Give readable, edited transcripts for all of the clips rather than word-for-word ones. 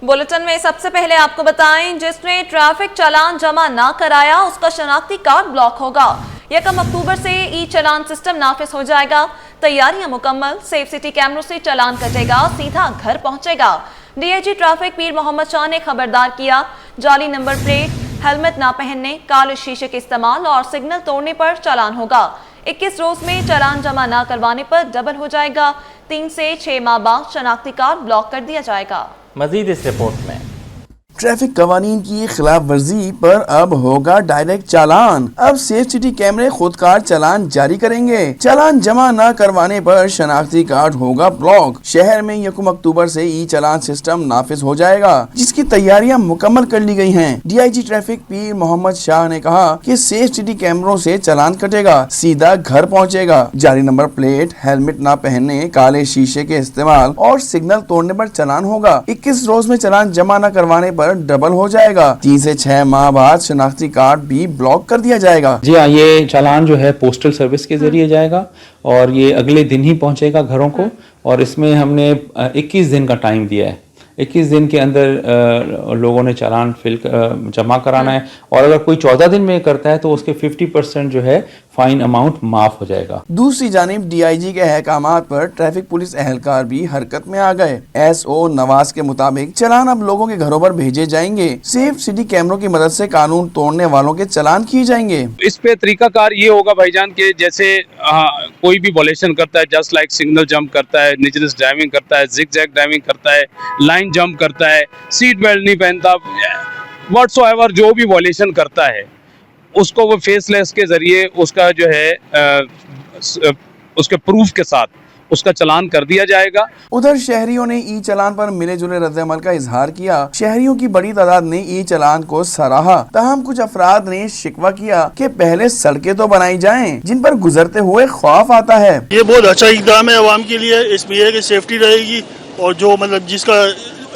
Bulletin में सबसे पहले आपको बताएं, जिसने ट्रैफिक चालान जमा ना कराया उसका शनाख्ती कार्ड ब्लॉक होगा। 1 अक्टूबर से ई चालान सिस्टम नाफिज हो जाएगा। तैयारियां मुकम्मल, सेफ सिटी कैमरों से चालान कटेगा, सीधा घर पहुंचेगा। डीआईजी ट्रैफिक पीर मोहम्मद शाह ने खबरदार किया, जाली नंबर प्लेट, हेलमेट ना पहनने, काले शीशे के इस्तेमाल और सिग्नल तोड़ने पर चालान होगा। 21 रोज में चालान जमा ना करवाने पर डबल हो जाएगा। 3 से 6 माह बाद शनाख्ती कार्ड ब्लॉक कर दिया जाएगा। मजीद इस रिपोर्ट में ट्रैफिक कवानीन की खिलाफ वर्जी पर अब होगा डायरेक्ट चालान। अब सेफ सिटी कैमरे खुदकार चालान जारी करेंगे। चालान जमा न करवाने पर शनाख्ती कार्ड होगा ब्लॉक। शहर में 1 अक्टूबर से ई चालान सिस्टम नाफिज हो जाएगा, जिसकी तैयारियां मुकम्मल कर ली गई हैं। डीआईजी ट्रैफिक पीर मोहम्मद शाह ने कहा कि सेफ सिटी कैमरों से चालान कटेगा, सीधा घर पहुँचेगा। जाली नंबर प्लेट, हेलमेट न पहनने, काले शीशे के इस्तेमाल और सिग्नल तोड़ने पर चालान होगा। 21 रोज में चालान जमा न करवाने पर डबल हो जाएगा। 3 से 6 माह बाद शनाख्ती कार्ड भी ब्लॉक कर दिया जाएगा। जी हाँ, ये चालान जो है पोस्टल सर्विस के जरिए जाएगा और ये अगले दिन ही पहुंचेगा घरों को। और इसमें हमने 21 दिन का टाइम दिया है। 21 दिन के अंदर लोगों ने चालान जमा कराना है और अगर कोई 14 दिन में करता है तो उसके 50% जो है फाइन अमाउंट माफ हो जाएगा। दूसरी जानिब डीआईजी के अहकामात पर ट्रैफिक पुलिस एहलकार भी हरकत में आ गए। एसओ नवाज के मुताबिक चालान अब लोगों के घरों पर भेजे जाएंगे। सेफ सिटी कैमरों की मदद से कानून तोड़ने वालों के चालान किए जाएंगे। इस पे तरीकाकार ये होगा भाईजान के जैसे कोई भी वॉलेशन करता है, जस्ट लाइक सिग्नल जंप करता है, निजरस ड्राइविंग करता है, जिग-जैग ड्राइविंग करता है, लाइन जंप करता है, सीट बेल्ट नहीं पहनता, व्हाटसोएवर जो भी वॉलेशन करता है उसको वो फेसलेस के जरिए उसका जो है उसके प्रूफ के साथ उसका चालान कर दिया जाएगा। उधर शहरियों ने ई चालान पर मिले जुले रद्द-ए-अमल का इजहार किया। शहरियों की बड़ी तादाद ने ई चालान को सराहा। ताहम कुछ अफराद ने शिकवा किया कि पहले सड़कें तो बनाई जाएं, जिन पर गुजरते हुए खौफ आता है। ये बहुत अच्छा इक़दाम है अवाम के लिए। इसमें यह कि सेफ्टी रहेगी और जो मतलब जिसका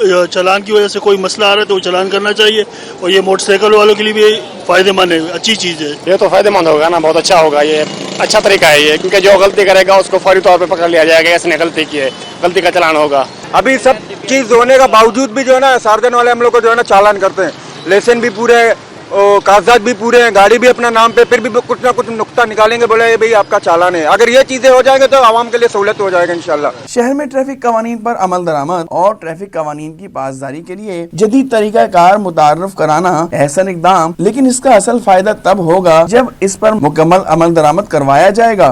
चालान की वजह से कोई मसला आ रहा है तो वो चालान करना चाहिए। और ये मोटरसाइकिल वालों के लिए भी फायदेमंद है, अच्छी चीज़ है। ये तो फायदेमंद होगा ना, बहुत अच्छा होगा। ये अच्छा तरीका है ये, क्योंकि जो गलती करेगा उसको फौरी तौर पे पकड़ लिया जाएगा। इसने गलती की है, गलती का चालान होगा। अभी सब चीज़ होने का बावजूद भी जो है ना सार्जन वाले हम लोग को जो है ना चालान करते हैं। लेसन भी पूरे, कागजात भी पूरे हैं, गाड़ी भी अपना नाम पे, फिर भी कुछ ना कुछ नुक्ता निकालेंगे, बोले ये भाई आपका चालान है। अगर ये चीजें हो जाएंगे तो आवाम के लिए सहूलत हो जाएगा इंशाल्लाह। शहर में ट्रैफिक कवानीन पर अमल दरामद और ट्रैफिक कवानीन की पासदारी के लिए जदीद तरीका कार मुतारफ कराना एहसन इक़दाम, लेकिन इसका असल फायदा तब होगा जब इस पर मुकम्मल अमल दरामद करवाया जाएगा।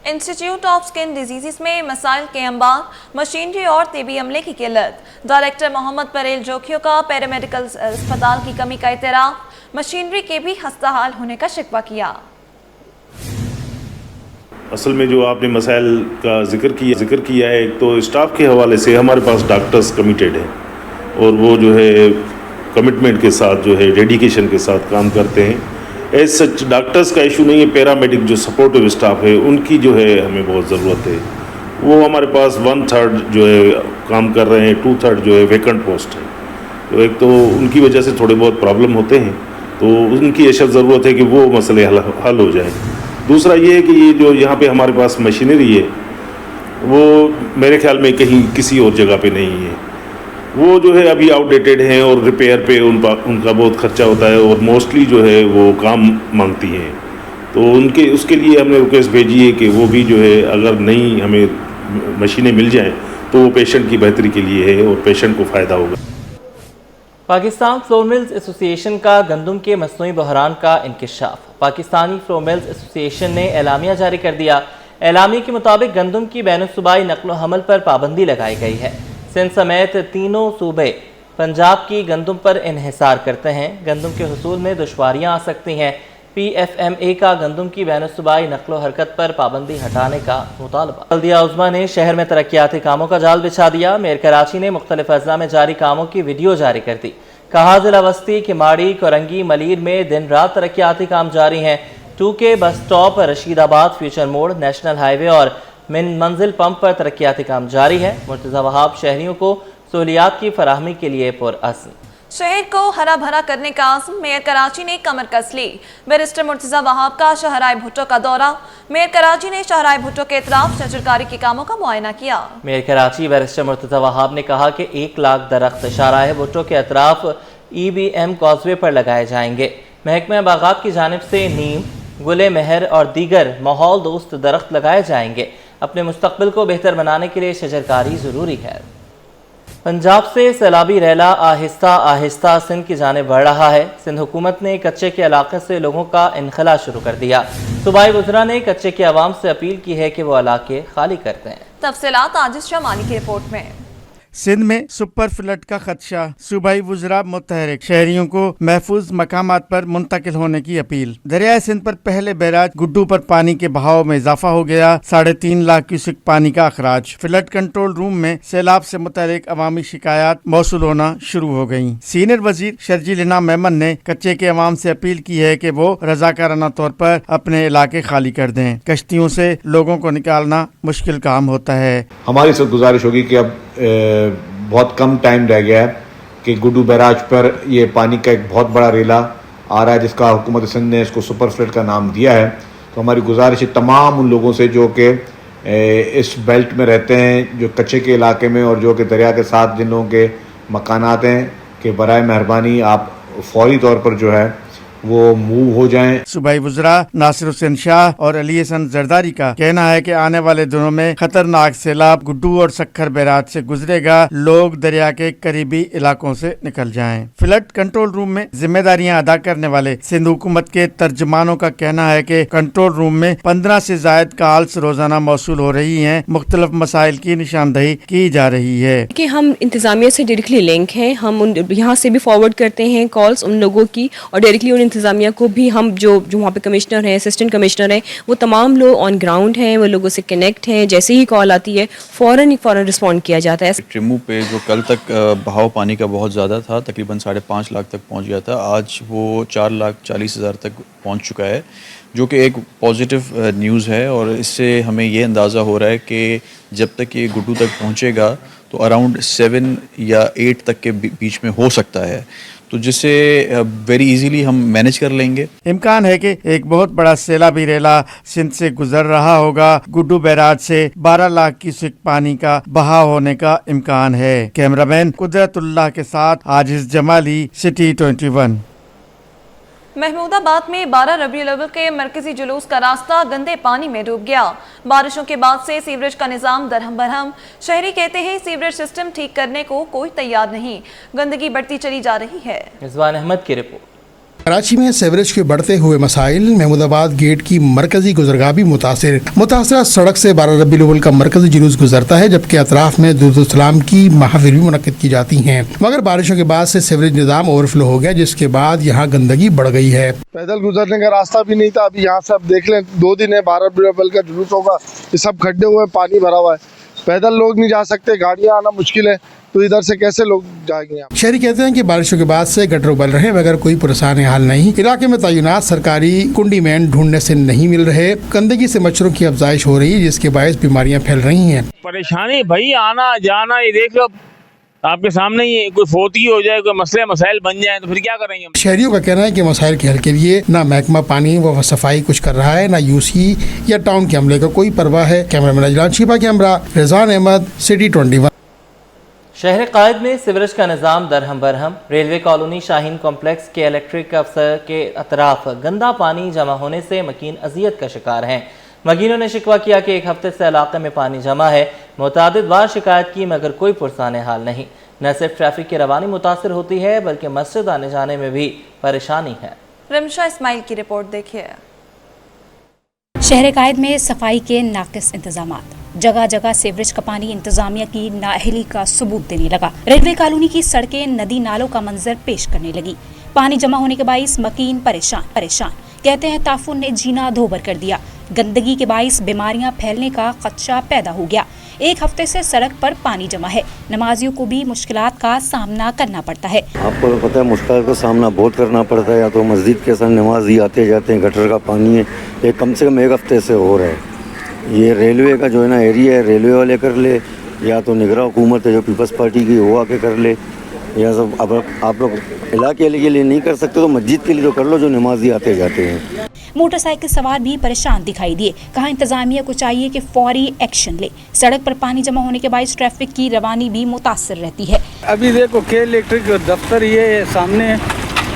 इंस्टीट्यूट ऑफ स्किन डिजीज़ में मसाइल के अंबार, मशीनरी और तिबी अमले की किल्लत। डायरेक्टर मोहम्मद परेल जोखियों का पैरामेडिकल अस्पताल की कमी का एतराफ़, मशीनरी के भी खस्ताहाल होने का शिकवा किया। असल में जो आपने मसाइल का जिक्र किया है, एक तो स्टाफ के हवाले से हमारे पास डॉक्टर्स कमिटेड हैं और वो जो है कमिटमेंट के साथ जो है डेडिकेशन के साथ काम करते हैं। एज सच डॉक्टर्स का इशू नहीं है, पैरामेडिक जो सपोर्टिव स्टाफ है उनकी जो है हमें बहुत ज़रूरत है। वो हमारे पास 1/3 जो है काम कर रहे हैं, 2/3 जो है वेकेंट पोस्ट है। तो एक तो उनकी वजह से थोड़े बहुत प्रॉब्लम होते हैं, तो उनकी अशद ज़रूरत है कि वो मसले हल हो जाएँ। दूसरा ये है कि ये जो यहाँ पे हमारे पास मशीनरी है वो मेरे ख्याल में कहीं किसी और जगह पे नहीं है। वो जो है अभी आउटडेटेड हैं और रिपेयर पे उनका बहुत खर्चा होता है और मोस्टली जो है वो काम मांगती हैं। तो उसके लिए हमने रिक्वेस्ट भेजी है कि वो भी जो है अगर नहीं हमें मशीनें मिल जाएं तो वो पेशेंट की बेहतरी के लिए है और पेशेंट को फ़ायदा होगा। पाकिस्तान फ्लोर मिल्स एसोसिएशन का गंदम के मसनूई बहरान का इंकिशाफ। पाकिस्तानी फ्लोर मिल्स एसोसिएशन ने एलामिया जारी कर दिया। एलामिया के मुताबिक गंदम की बैनुल-सूबाई नकलो हमल पर पाबंदी लगाई गई है। सिंध समेत तीनों सूबे पंजाब की गंदम पर इन्हिसार करते हैं। गंदम के हुसूल में दुश्वारियाँ आ सकती हैं। PFMA का गंदम की बैनुल-सूबाई नकलो हरकत पर पाबंदी हटाने का मुतालबा। बल्दिया उज़्मा ने शहर में तरक्याती कामों का जाल बिछा दिया। मेयर कराची ने मुख्तलिफ अज़ला में जारी कामों की वीडियो जारी कर दी। कहा ज़िला वस्ती, किमाड़ी, कोरंगी, मलीर में दिन रात तरक्याती काम जारी हैं। 2K bus stop, Rashidabad future मोड़, नेशनल हाईवे और मंजिल पंप पर तरक्याती काम जारी है। मुर्तज़ा वहाब शहरियों को सहूलियात की फराहमी के लिए पुरअज़्म। शहर को हरा भरा करने का आज़म, मेयर कराची ने कमर कस ली। बैरिस्टर मुर्तजा वहाब का शाहराय भुट्टो का दौरा। मेयर कराची ने शाहराय भुट्टो के इतराफ शजरकारी के कामों का मुआयना किया। मेयर कराची बैरिस्टर मुर्तजा वहाब ने कहा कि 1 लाख दरख्त शाहराय भुट्टो के अतराफ EBM कॉजवे पर लगाए जाएंगे। महकमा बागात की जानिब से नीम, गुले महर और दीगर माहौल दोस्त दरख्त लगाए जाएंगे। अपने मुस्तकबिल को बेहतर बनाने के लिए शजरकारी ज़रूरी है। पंजाब से सैलाबी रैला आहिस्ता आहिस्ता सिंध की जानिब बढ़ रहा है। सिंध हुकूमत ने कच्चे के इलाके से लोगों का इनखला शुरू कर दिया। सूबाई वज़रा ने कच्चे के अवाम से अपील की है कि वो इलाके खाली कर दें। तफसीलात आजिज़ शमानी की रिपोर्ट में। सिंध में सुपर फ्लड का खदशा, सूबाई वज़रा मुतहरिक, शहरियों को महफूज मकामात पर मुंतकिल होने की अपील। दरियाए सिंध पर पहले बैराज गुड्डू पर पानी के बहाव में इजाफा हो गया। 3.5 लाख क्यूसिक पानी का अखराज। फ्लड कंट्रोल रूम में सैलाब से मुतहरिक अवामी शिकायत मौसूल होना शुरू हो गयी। सीनियर वजीर शर्जील इनाम मेमन ने कच्चे के अवाम से अपील की है कि वो रजाकाराना तौर पर अपने इलाके खाली कर दें। कश्तियों से लोगों को निकालना मुश्किल काम होता है। हमारी सब गुजारिश होगी कि अब बहुत कम टाइम रह गया है कि गुड्डू बैराज पर ये पानी का एक बहुत बड़ा रेला आ रहा है, जिसका हुकूमत सिंध ने इसको सुपर फ्लड का नाम दिया है। तो हमारी गुजारिश है तमाम उन लोगों से जो कि इस बेल्ट में रहते हैं, जो कच्चे के इलाके में और जो कि दरिया के साथ जिन लोगों के मकानात हैं, कि बराए मेहरबानी आप फौरी तौर पर जो है वो मूव हो जाएं। सूबाई वज़रा नासिर हुसैन शाह और अली हसन जरदारी का कहना है कि आने वाले दिनों में खतरनाक सैलाब गुड्डू और सक्खर बैराज से गुजरेगा। लोग दरिया के करीबी इलाकों से निकल जाएं। फ्लड कंट्रोल रूम में जिम्मेदारियां अदा करने वाले सिंध हुकूमत के तर्जमानों का कहना है कि कंट्रोल रूम में 15 से जायद कॉल्स रोजाना मौसूल हो रही हैं। मुख्तलिफ मसाइल की निशानदही की जा रही है कि हम इंतजामिया से डायरेक्टली लिंक हैं। हम यहाँ से भी फॉरवर्ड करते हैं कॉल्स उन लोगों की, और डायरेक्टली उन इंतजामिया को भी हम जो वहाँ पे कमिश्नर हैं, असिस्टेंट कमिश्नर हैं, वो तमाम लोग ऑन ग्राउंड हैं, वो लोगों से कनेक्ट हैं। जैसे ही कॉल आती है फ़ौरन रिस्पॉन्ड किया जाता है। ट्रिमू पे जो कल तक बहाव पानी का बहुत ज़्यादा था, तकरीबन 5.5 लाख तक पहुँच गया था, आज वो 4,40,000 तक पहुँच चुका है, जो कि एक पॉजिटिव न्यूज़ है। और इससे हमें ये अंदाज़ा हो रहा है कि जब तक ये गुड्डू तक पहुँचेगा तो अराउंड 7 या 8 तक के बीच में हो सकता है, तो जिससे वेरी इजीली हम मैनेज कर लेंगे। इम्कान है कि एक बहुत बड़ा सैलाबी रेला सिंध से गुजर रहा होगा। गुड्डू बैराज से 12 लाख क्यूसेक पानी का बहाव होने का इम्कान है। कैमरामैन कुदरतुल्लाह के साथ आजिज जमाली, सिटी 21। महमूदाबाद में 12 रबीउल अव्वल के मरकजी जुलूस का रास्ता गंदे पानी में डूब गया। बारिशों के बाद से सीवरेज का निजाम दरहम बरहम। शहरी कहते हैं सीवरेज सिस्टम ठीक करने को कोई तैयार नहीं, गंदगी बढ़ती चली जा रही है। रिजवान अहमद की रिपोर्ट। कराची में सीवरेज के बढ़ते हुए मसाइल। महमूदाबाद गेट की मरकजी गुजरगाह भी मुतासरा सड़क से 12 रबीउल अव्वल का मरकजी जुलूस गुजरता है, जबकि अतराफ में दुरूद-उस-सलाम की महफिल भी मुनक्किद की जाती हैं। मगर बारिशों के बाद से सीवरेज निज़ाम ओवरफ्लो हो गया, जिसके बाद यहाँ गंदगी बढ़ गई है। पैदल गुजरने का रास्ता भी नहीं था। अभी यहाँ से आप देख लें, 2 दिन है 12 रबीउल अव्वल का जुलूस होगा, ये सब खड्डे हुए, पानी भरा हुआ है, पैदल लोग नहीं जा सकते, गाड़ियाँ आना मुश्किल है, तो इधर से कैसे लोग जाएंगे। शहरी कहते हैं कि बारिशों के बाद से गटर उबल रहे, मगर कोई पुरसान हाल नहीं। इलाके में तैनात सरकारी कुंडी मैन ढूंढने से नहीं मिल रहे। गंदगी से मच्छरों की अफजाइश हो रही है, जिसके बायस बीमारियां फैल रही हैं। परेशानी भाई आना जाना, ये देख लो आपके सामने ही, कोई फोती हो जाए, कोई मसाइल बन जाए तो फिर क्या करेंगे। शहरियों का कहना है कि मसाइल के हल के लिए ना महकमा पानी व सफाई कुछ कर रहा है, ना यूसी या टाउन के अमले का कोई परवाह है। कैमरामैन अजलान शिपा कैमरा, रिजवान अहमद, सिटी 21। शहर कायद में सीवरेज का निज़ाम दरहम बरहम। रेलवे कॉलोनी शाहीन कॉम्प्लेक्स के इलेक्ट्रिक अफसर के अतराफ गंदा पानी जमा होने से मकीन अजियत का शिकार हैं। मकीनों ने शिकवा किया कि 1 हफ्ते से इलाके में पानी जमा है। मुतादिद बार शिकायत की, मगर कोई पुरसाने हाल नहीं। न सिर्फ ट्रैफिक की रवानी मुतासर होती है, बल्कि मस्जिद आने जाने में भी परेशानी है। रमशा इस्माइल की रिपोर्ट देखिए। शहर कायद में सफाई के नाकिस इंतजामात। जगह जगह सीवरेज का पानी इंतजामिया की नाअहली का सबूत देने लगा। रेलवे कॉलोनी की सड़कें नदी नालों का मंजर पेश करने लगी। पानी जमा होने के बाइस मकीन परेशान। कहते हैं ताफुन ने जीना धोबर कर दिया। गंदगी के बाइस बीमारियां फैलने का खदशा पैदा हो गया। 1 हफ्ते से सड़क पर पानी जमा है। नमाजियों को भी मुश्किलात का सामना करना पड़ता है। आपको तो पता है मुश्किल का सामना बहुत करना पड़ता है। या तो मस्जिद के साथ नमाजी आते जाते हैं, गटर का पानी है, ये कम से कम 1 हफ्ते से हो रहा है। ये रेलवे का जो है ना एरिया है, रेलवे वाले कर ले, या तो निगरान हुकूमत है जो पीपल्स पार्टी की वो आके कर ले। यह सब अब आप लोग इलाके के लिए नहीं कर सकते तो मस्जिद के लिए तो कर लो, जो नमाजी आते जाते हैं। मोटरसाइकिल सवार भी परेशान दिखाई दिए। कहा इंतजामिया को चाहिए कि फौरी एक्शन ले। सड़क पर पानी जमा होने के बाद ट्रैफिक की रवानी भी मुतासर रहती है। अभी देखो के इलेक्ट्रिक दफ्तर ये सामने है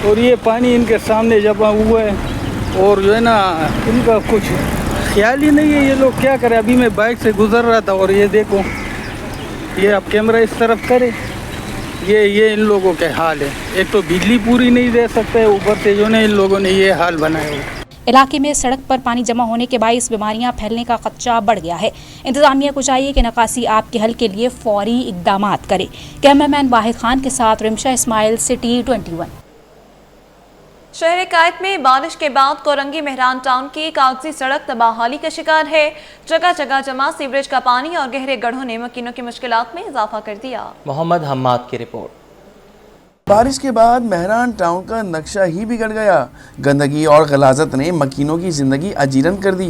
और ये पानी इनके सामने जमा हुआ है और जो है ना इनका कुछ ख्याल ही नहीं है, ये लोग क्या करें। अभी मैं बाइक से गुजर रहा था और ये देखो, ये अब कैमरा इस तरफ करे, ये इन लोगों के हाल है। एक तो बिजली पूरी नहीं दे सकते, ऊपर से जो है इन लोगों ने ये हाल बनाया हुआ। इलाके में सड़क पर पानी जमा होने के बायस बीमारियां फैलने का खदशा बढ़ गया है। इंतजामिया को चाहिए कि नकासी आप के हल के लिए फौरी इकदाम करे। कैमरामैन वाहिद खान के साथ रिमशा इस्माइल, सिटी 21। शहर कायद में बारिश के बाद कोरंगी मेहरान टाउन की कागजी सड़क तबाहाली का शिकार है। जगह जगह जमा सीवरेज का पानी और गहरे गड्ढों ने मकीनों की मुश्किलात में इजाफा कर दिया। मोहम्मद हम्माद की रिपोर्ट। बारिश के बाद मेहरान टाउन का नक्शा ही बिगड़ गया। गंदगी और गलाजत ने मकीनों की जिंदगी अजीरन कर दी।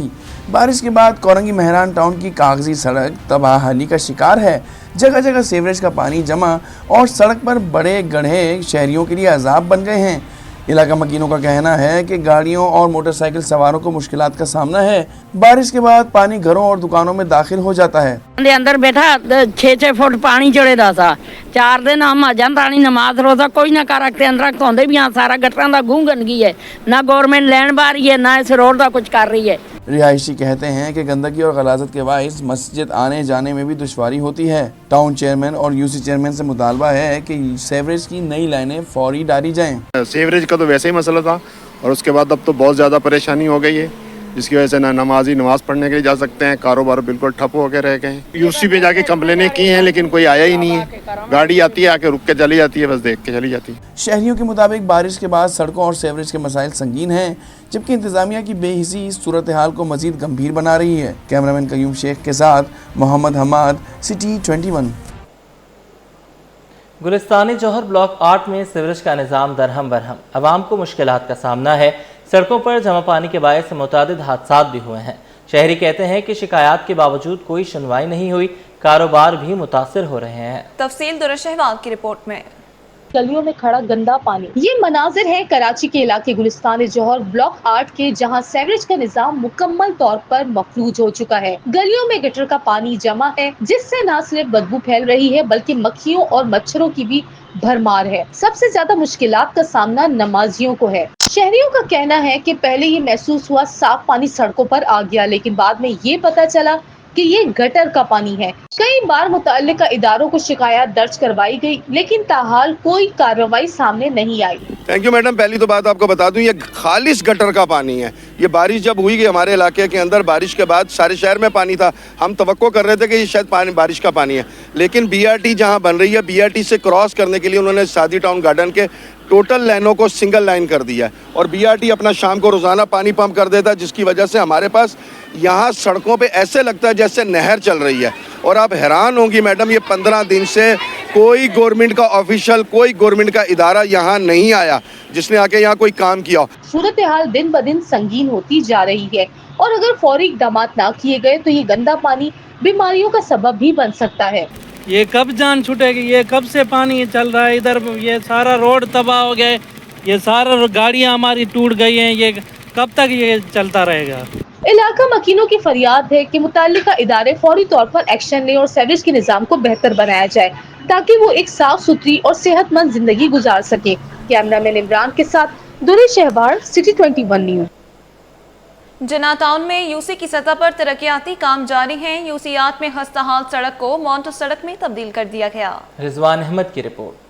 बारिश के बाद कोरंगी मेहरान टाउन की कागजी सड़क तबाहाली का शिकार है। जगह जगह सीवरेज का पानी जमा और सड़क पर बड़े गड्ढे शहरियों के लिए अजाब बन गए हैं। इलाका मकीनों का कहना है कि गाड़ियों और मोटरसाइकिल सवारों को मुश्किलात का सामना है। बारिश के बाद पानी घरों और दुकानों में दाखिल हो जाता है। अंदर बैठा 6-6 फुट पानी चढ़े रहा था। 4 दिन हम अजन तानी नमाज रोजा कोई ना कर रखते अंदर धोंदे भी यहाँ सारा गटरां दा गूं गंदगी है। ना गवर्नमेंट लैंड बार रही है, ना इस रोड का कुछ कर रही है। रिहायशी कहते हैं कि गंदगी और गलाजत के बाइस मस्जिद आने जाने में भी दुश्वारी होती है। टाउन चेयरमैन और यूसी चेयरमैन से मुतालबा है कि सीवरेज की नई लाइनें फौरी डाली जाएं। सीवरेज का तो वैसे ही मसला था और उसके बाद अब तो बहुत ज़्यादा परेशानी हो गई है, जिसकी वजह से ना नमाजी नमाज पढ़ने के लिए जा सकते हैं, कारोबार बिल्कुल ठप होकर रह गए हैं। यूसी पे जाके कंप्लेनें की हैं लेकिन कोई आया ही नहीं है। गाड़ी आती है आके रुक के चली जाती है, बस देख के चली जाती है। शहरियों के मुताबिक बारिश के बाद सड़कों और सीवरेज के मसाइल संगीन हैं, जबकि इंतजामिया की बेहिसी इस सूरत हाल को मजीद गंभीर बना रही है। कैमरामैन कयूम शेख के साथ मोहम्मद हम्माद, सिटी 21। गुलिस्तानी जौहर ब्लॉक 8 में सीवरेज का निज़ाम दरहम बरहम, आवाम को मुश्किलात का सामना है। सड़कों पर जमा पानी के बायस मुतादिद हादसात भी हुए हैं। शहरी कहते हैं कि शिकायत के बावजूद कोई सुनवाई नहीं हुई, कारोबार भी मुतासिर हो रहे हैं। तफसील दुर्र शहवाग की रिपोर्ट में। गलियों में खड़ा गंदा पानी। ये मनाजिर है कराची के इलाके गुलिस्तान जौहर ब्लॉक 8 के, जहां सीवरेज का निजाम मुकम्मल तौर पर मफलूज हो चुका है। गलियों में गटर का पानी जमा है, जिससे न सिर्फ बदबू फैल रही है बल्कि मक्खियों और मच्छरों की भी भरमार है। सबसे ज्यादा मुश्किलात का सामना नमाजियों को है। शहरियों का कहना है कि पहले ये महसूस हुआ साफ पानी सड़कों पर आ गया, लेकिन बाद में ये पता चला कि ये गटर का पानी है। कई बार मुतल्लिका इदारों को शिकायत दर्ज करवाई गई, लेकिन ताहाल कोई कार्रवाई सामने नहीं आई। Thank you madam. पहली तो बात आपको बता दूं, ये खालिश गटर का पानी है। ये बारिश जब हुई कि हमारे इलाके के अंदर बारिश के बाद सारे शहर में पानी था, हम तवक्को कर रहे थे कि ये शायद पानी बारिश का पानी है, लेकिन बीआरटी जहां बन रही है, बीआरटी से क्रॉस करने के लिए उन्होंने सादी टाउन गार्डन के टोटल लाइनों को सिंगल लाइन कर दिया है और बीआरटी अपना शाम को रोजाना पानी पंप कर देता है, जिसकी वजह से हमारे पास यहाँ सड़कों पे ऐसे लगता है जैसे नहर चल रही है। और आप हैरान होंगी मैडम, ये 15 दिन से कोई गवर्नमेंट का ऑफिशियल, कोई गवर्नमेंट का इदारा यहाँ नहीं आया जिसने आके यहाँ कोई काम किया। सूरत हाल दिन ब दिन संगीन होती जा रही है और अगर फौरी इक़दाम ना किए गए तो ये गंदा पानी बीमारियों का सबब भी बन सकता है। ये कब जान छूटेगी? ये कब से पानी चल रहा है इधर? ये सारा रोड तबाह हो गया, ये सारा गाड़ियाँ हमारी टूट गई हैं। ये कब तक ये चलता रहेगा? इलाका मकीनों की फरियाद है कि मुतल्लिका इदारे फौरी तौर पर एक्शन लें और सीवरेज के निजाम को बेहतर बनाया जाए, ताकि वो एक साफ सुथरी और सेहतमंद जिंदगी गुजार सके। कैमरामैन इमरान के साथ दुर्र शहवार, सिटी 21 न्यूज़। जिना टाउन में यूसी की सतह पर तरक्याती काम जारी हैं। यूसी 8 में खस्ताहाल सड़क को मॉन्टो सड़क में तब्दील कर दिया गया। रिजवान अहमद की रिपोर्ट।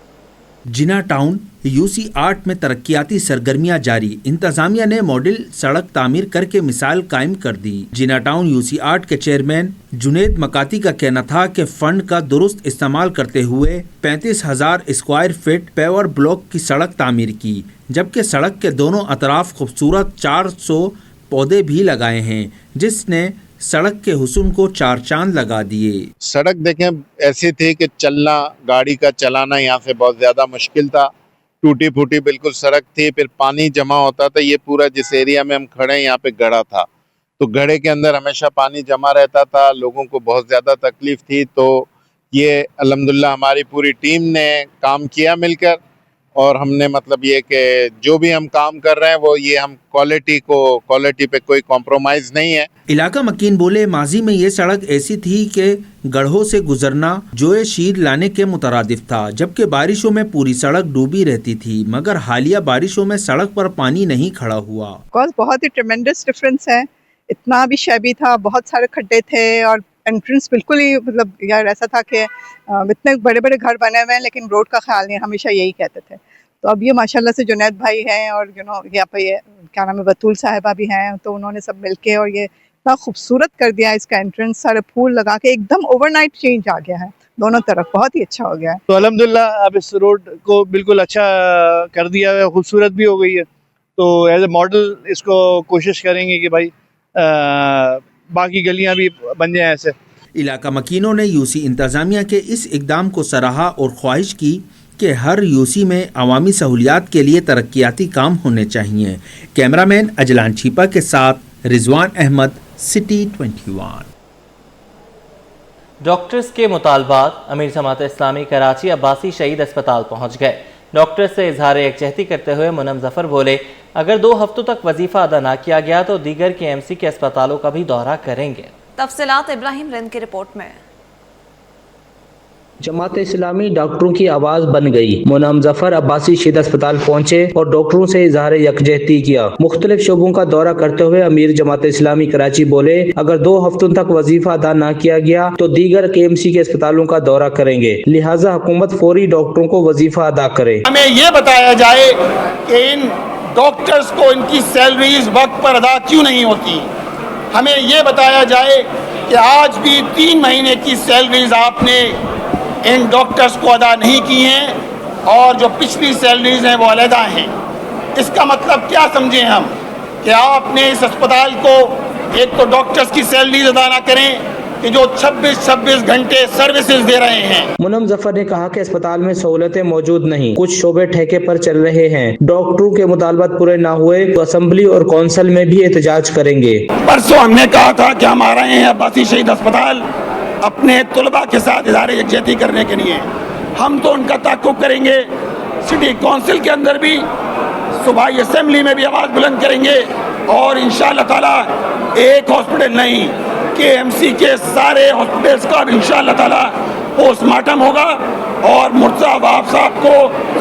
जिना टाउन यूसी 8 में तरक्याती सरगर्मियां जारी। इंतजामिया ने मॉडल सड़क तामीर करके मिसाल कायम कर दी। जिना टाउन यूसी 8 के चेयरमैन जुनेद मकाती का कहना था कि फंड का दुरुस्त इस्तेमाल करते हुए 35,000 स्क्वायर फीट पेवर ब्लॉक की सड़क तामीर की, जबकि सड़क के दोनों अतराफ खूबसूरत 400 पौधे भी लगाए हैं, जिसने सड़क के हुस्न को 4 चांद लगा दिए। सड़क देखें ऐसी थी कि चलना, गाड़ी का चलाना यहाँ से बहुत ज़्यादा मुश्किल था। टूटी फूटी बिल्कुल सड़क थी, फिर पानी जमा होता था। ये पूरा जिस एरिया में हम खड़े हैं यहाँ पे गड्ढा था, तो गड्ढे के अंदर हमेशा पानी जमा रहता था, लोगों को बहुत ज़्यादा तकलीफ थी। तो یہ الحمدللہ ہماری پوری ٹیم نے کام کیا مل کر، اور ہم نے مطلب یہ کہ جو بھی ہم کام کر رہے ہیں وہ یہ ہم کوالٹی پہ کوئی کمپرومائز نہیں ہے۔ علاقہ مکین بولے ماضی میں یہ سڑک ایسی تھی کہ گڑھوں سے گزرنا جوئے شیر لانے کے مترادف تھا، جبکہ بارشوں میں پوری سڑک ڈوبی رہتی تھی، مگر حالیہ بارشوں میں سڑک پر پانی نہیں کھڑا ہوا۔ بہت ہی ٹریمنڈس ڈفرینس ہے، اتنا بھی شیبی تھا، بہت سارے کھڈے تھے، اور انٹرنس بالکل ہی مطلب یار ایسا تھا کہ اتنے بڑے بڑے گھر بنے ہوئے ہیں لیکن روڈ کا خیال نہیں، ہمیشہ یہی کہتے تھے۔ تو اب یہ ماشاءاللہ سے جنید بھائی ہیں اور یہاں پہ یہ کیا نام ہے بطول صاحبہ بھی ہیں، تو انہوں نے سب مل کے اور یہ اتنا خوبصورت کر دیا اس کا انٹرنس، سارے پھول لگا کے ایک دم اوور نائٹ چینج آ گیا ہے دونوں طرف، بہت ہی اچھا ہو گیا ہے۔ تو الحمدللہ اب اس روڈ کو بالکل اچھا کر دیا ہے، خوبصورت بھی ہو گئی ہے، تو ایز اے ماڈل اس کو کوشش کریں گے کہ بھائی باقی گلیاں بھی بن جائیں ایسے۔ علاقہ مکینوں نے یوسی انتظامیہ کے اس اقدام کو سراہا اور خواہش کی کہ ہر یوسی میں عوامی سہولیات کے لیے ترقیاتی کام ہونے چاہیے۔ کیمرہ مین اجلان چھیپا کے ساتھ رضوان احمد، سٹی 21۔ ڈاکٹرز کے مطالبات، امیر جماعت اسلامی کراچی عباسی شہید اسپتال پہنچ گئے۔ ڈاکٹر سے اظہار یکجہتی کرتے ہوئے منم ظفر بولے اگر 2 ہفتوں تک وظیفہ ادا نہ کیا گیا تو دیگر KMC کے اسپتالوں کا بھی دورہ کریں گے۔ تفصیلات ابراہیم رند کی رپورٹ میں۔ جماعت اسلامی ڈاکٹروں کی آواز بن گئی۔ منم ظفر عباسی شہید اسپتال پہنچے اور ڈاکٹروں سے اظہار یکجہتی کیا۔ مختلف شعبوں کا دورہ کرتے ہوئے امیر جماعت اسلامی کراچی بولے اگر 2 ہفتوں تک وظیفہ ادا نہ کیا گیا تو دیگر KMC کے اسپتالوں کا دورہ کریں گے، لہٰذا حکومت فوری ڈاکٹروں کو وظیفہ ادا کرے۔ ہمیں یہ بتایا جائے کہ ان ڈاکٹرز کو ان کی سیلریز وقت پر ادا کیوں نہیں ہوتی۔ ہمیں یہ بتایا جائے کہ آج بھی 3 مہینے کی سیلریز آپ نے ان ڈاکٹرز کو ادا نہیں کی ہیں، اور جو پچھلی سیلریز ہیں وہ علیحدہ ہیں۔ اس کا مطلب کیا سمجھیں ہم کہ آپ نے اس اسپتال کو ایک تو ڈاکٹرز کی سیلریز ادا نہ کریں کہ جو 26 گھنٹے سروسز دے رہے ہیں۔ منم ظفر نے کہا کہ اسپتال میں سہولتیں موجود نہیں، کچھ شعبے ٹھیکے پر چل رہے ہیں، ڈاکٹروں کے مطالبات پورے نہ ہوئے تو اسمبلی اور کونسل میں بھی احتجاج کریں گے۔ پرسوں ہم نے کہا تھا کہ ہم آ رہے ہیں عباسی شہید اسپتال اپنے طلباء کے ساتھ اظہار یکجہتی کرنے کے لیے۔ ہم تو ان کا تعاقب کریں گے، سٹی کونسل کے اندر بھی، صوبائی اسمبلی میں بھی آواز بلند کریں گے، اور انشاءاللہ تعالیٰ ایک ہاسپٹل نہیں KMC کے سارے ہاسپٹلز کا بھی انشاءاللہ تعالیٰ پوسٹ مارٹم ہوگا، اور مرتضیٰ وہاب صاحب کو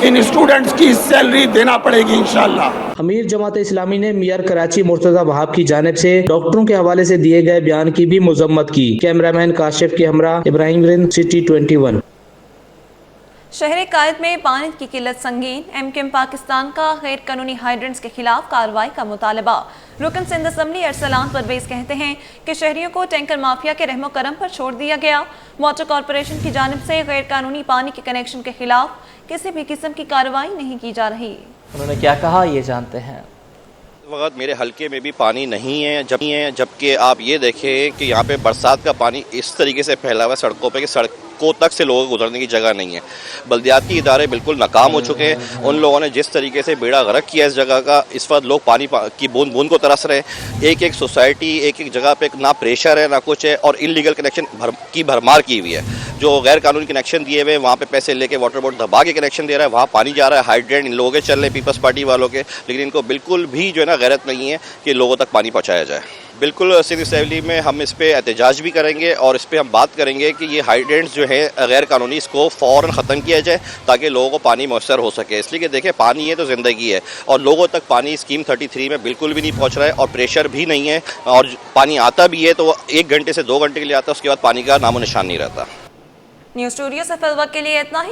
ان اسٹوڈنٹس کی سیلری دینا پڑے گی انشاءاللہ۔ امیر جماعت اسلامی نے میئر کراچی مرتضیٰ وہاب کی جانب سے ڈاکٹروں کے حوالے سے دیے گئے بیان کی بھی مذمت کی۔ کیمرہ مین کاشف کے ہمراہ ابراہیم رند، سٹی 21۔ شہر قائد میں پانی کی قلت سنگین، MKM پاکستان کا غیر قانونی ہائیڈرنٹس کے خلاف کارروائی کا مطالبہ۔ رکن سندھ اسمبلی ارسلان پرویز کہتے ہیں کہ شہریوں کو ٹینکر مافیا کے رحم و کرم پر چھوڑ دیا گیا۔ واٹر کارپوریشن کی جانب سے غیر قانونی پانی کے کنیکشن کے خلاف کسی بھی قسم کی کارروائی نہیں کی جا رہی۔ انہوں نے کیا کہا یہ جانتے ہیں۔ وقت میرے حلقے میں بھی پانی نہیں ہے، جبکہ آپ یہ دیکھیں کہ یہاں پہ برسات کا پانی اس طریقے سے پھیلا ہوا ہے سڑکوں پہ کہ سڑکوں تک سے لوگوں کو گزرنے کی جگہ نہیں ہے۔ بلدیاتی ادارے بالکل ناکام ہو چکے ہیں، ان لوگوں نے جس طریقے سے بیڑا غرق کیا اس جگہ کا، اس وقت لوگ پانی کی بوند بوند کو ترس رہے ہیں۔ ایک سوسائٹی ایک جگہ پہ نہ پریشر ہے نہ کچھ ہے، اور انلیگل کنیکشن کی بھرمار کی ہوئی ہے۔ جو غیر قانونی کنیکشن دیے ہوئے وہاں پہ پیسے لے کے واٹر بورڈ دبا کے کنیکشن دے رہا ہے، وہاں پانی جا رہا ہے، ہائیڈرینٹ ان لوگوں کے چل رہے ہیں پیپلز پارٹی والوں کے، لیکن ان کو بالکل بھی جو ہے نا غیرت نہیں ہے کہ لوگوں تک پانی پہنچایا جائے۔ بالکل سندھ اسمبلی میں ہم اس پہ احتجاج بھی کریں گے، اور اس پہ ہم بات کریں گے کہ یہ ہائیڈرینٹس جو ہیں غیر قانونی اس کو فوراً ختم کیا جائے تاکہ لوگوں کو پانی میسر ہو سکے۔ اس لیے کہ دیکھیں پانی ہے تو زندگی ہے، اور لوگوں تک پانی اسکیم 33 میں بالکل بھی نہیں پہنچ رہا ہے، اور پریشر بھی نہیں ہے، اور پانی آتا بھی ہے تو وہ 1 گھنٹے سے 2 گھنٹے کے لیے آتا ہے، اس کے بعد پانی کا نام و نشان نہیں رہتا۔ نیوز اسٹوڈیو سے فی الوقت کے لیے اتنا ہی۔